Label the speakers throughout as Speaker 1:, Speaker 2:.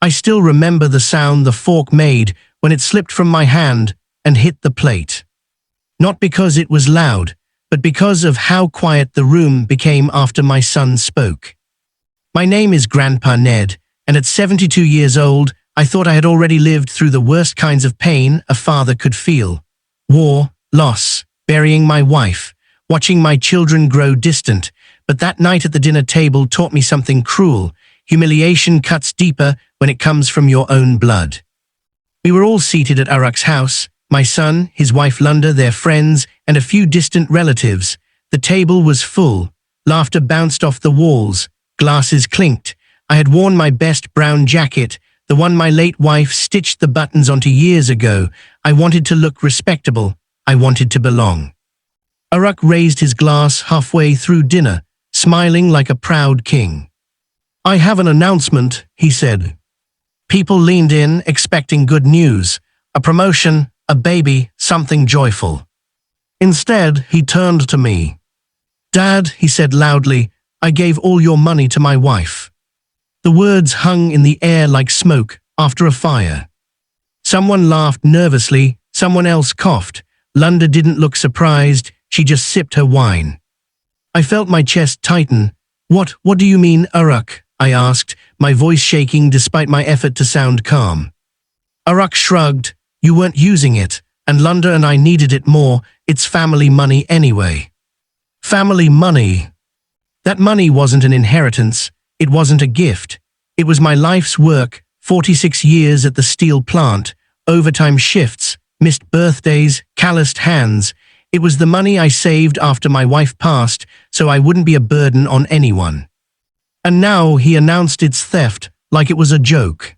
Speaker 1: I still remember the sound the fork made when it slipped from my hand and hit the plate. Not because it was loud, but because of how quiet the room became after my son spoke. My name is Grandpa Ned, and at 72 years old, I thought I had already lived through the worst kinds of pain a father could feel. War, loss, burying my wife, watching my children grow distant. But that night at the dinner table taught me something cruel. Humiliation cuts deeper when it comes from your own blood. We were all seated at Arak's house, my son, his wife Lunda, their friends, and a few distant relatives. The table was full. Laughter bounced off the walls. Glasses clinked. I had worn my best brown jacket, the one my late wife stitched the buttons onto years ago. I wanted to look respectable. I wanted to belong. Arak raised his glass halfway through dinner, smiling like a proud king. "I have an announcement," he said. People leaned in, expecting good news. A promotion, a baby, something joyful. Instead, he turned to me. "Dad," he said loudly, "I gave all your money to my wife." The words hung in the air like smoke after a fire. Someone laughed nervously, someone else coughed. Lunda didn't look surprised, she just sipped her wine. I felt my chest tighten. What do you mean, Arak?" I asked, my voice shaking despite my effort to sound calm. Arak shrugged. "You weren't using it, and Lunda and I needed it more. It's family money anyway." Family money. That money wasn't an inheritance. It wasn't a gift. It was my life's work, 46 years at the steel plant, overtime shifts, missed birthdays, calloused hands. It was the money I saved after my wife passed, so I wouldn't be a burden on anyone. And now he announced its theft like it was a joke.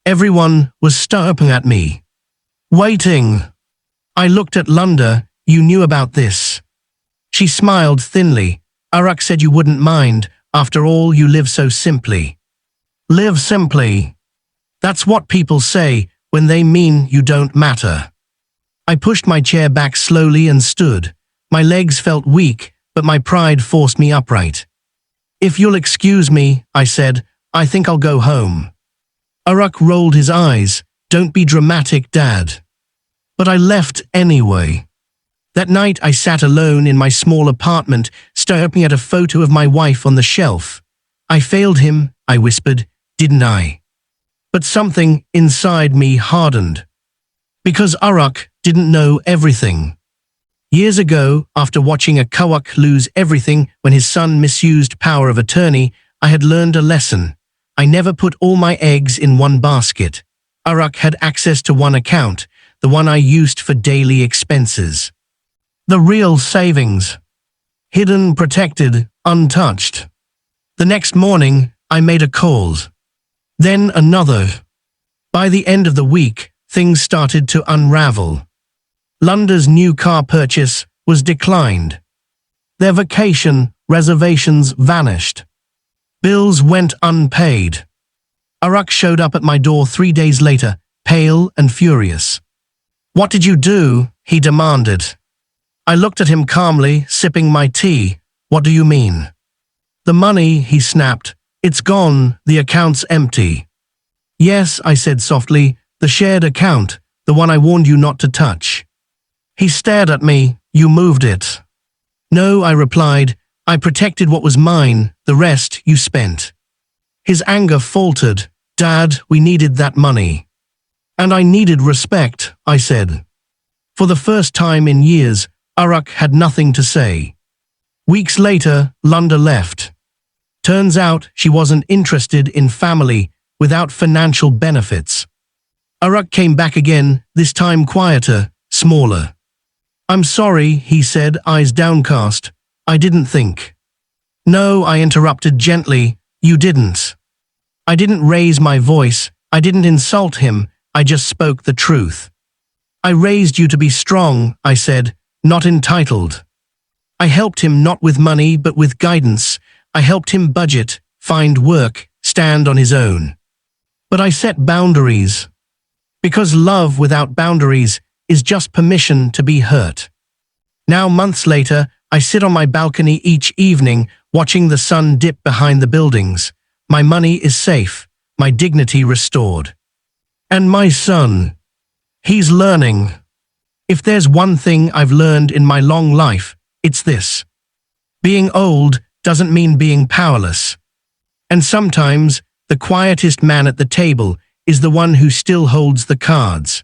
Speaker 1: Everyone was staring at me. Waiting. I looked at Lunda. "You knew about this." She smiled thinly. "Arak said you wouldn't mind. After all, you live so simply." Live simply. That's what people say when they mean you don't matter. I pushed my chair back slowly and stood. My legs felt weak, but my pride forced me upright. "If you'll excuse me," I said, "I think I'll go home." Arak rolled his eyes. "Don't be dramatic, Dad." But I left anyway. That night I sat alone in my small apartment, staring at a photo of my wife on the shelf. "I failed him," I whispered, "didn't I?" But something inside me hardened. Because Arak didn't know everything. Years ago, after watching a Kawak lose everything when his son misused power of attorney, I had learned a lesson. I never put all my eggs in one basket. Arak had access to one account, the one I used for daily expenses. The real savings. Hidden, protected, untouched. The next morning, I made a call. Then another. By the end of the week, things started to unravel. Lunda's new car purchase was declined. Their vacation reservations vanished. Bills went unpaid. Arak showed up at my door 3 days later, pale and furious. "What did you do?" he demanded. I looked at him calmly, sipping my tea. "What do you mean?" "The money," he snapped. "It's gone, the account's empty." "Yes," I said softly, "the shared account, the one I warned you not to touch." He stared at me. "You moved it." "No," I replied, "I protected what was mine, the rest you spent." His anger faltered. "Dad, we needed that money." "And I needed respect," I said. For the first time in years, Arak had nothing to say. Weeks later, Lunda left. Turns out she wasn't interested in family without financial benefits. Arak came back again, this time quieter, smaller. "I'm sorry," he said, eyes downcast. "I didn't think." "No," I interrupted gently, "you didn't." I didn't raise my voice. I didn't insult him. I just spoke the truth. "I raised you to be strong," I said, "not entitled." I helped him not with money but with guidance. I helped him budget, find work, stand on his own. But I set boundaries. Because love without boundaries is just permission to be hurt. Now, months later, I sit on my balcony each evening, watching the sun dip behind the buildings. My money is safe. my dignity restored. And my son, he's learning. If there's one thing I've learned in my long life, it's this. Being old doesn't mean being powerless. And sometimes, the quietest man at the table is the one who still holds the cards.